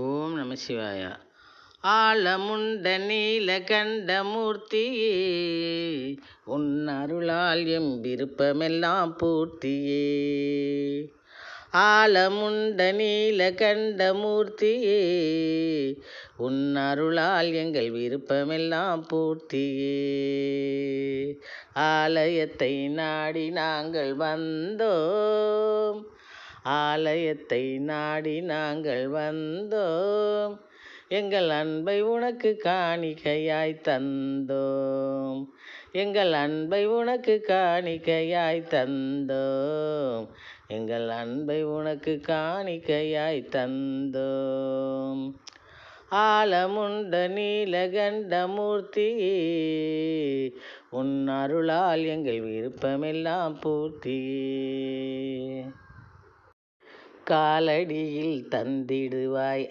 ஓம் நம சிவாயா. ஆலமுண்ட நீலகண்ட மூர்த்தியே, உன் அருளால் எம் விருப்பமெல்லாம் பூர்த்தியே. ஆலமுண்ட நீலகண்ட மூர்த்தியே, உன் அருளால் எங்கள் விருப்பமெல்லாம் பூர்த்தியே. ஆலயத்தை நாடி நாங்கள் வந்தோம், ஆலயத்தை நாடி நாங்கள் வந்தோம், எங்கள் அன்பை உனக்கு காணிக்கையாய் தந்தோம், எங்கள் அன்பை உனக்கு காணிக்கையாய் தந்தோம், எங்கள் அன்பை உனக்கு காணிக்கையாய் தந்தோம். ஆலமுண்ட நீலகண்ட மூர்த்தியே, உன் அருளால் எங்கள் விருப்பமெல்லாம் பூர்த்தியே. காலடியில் தந்திடுவாய்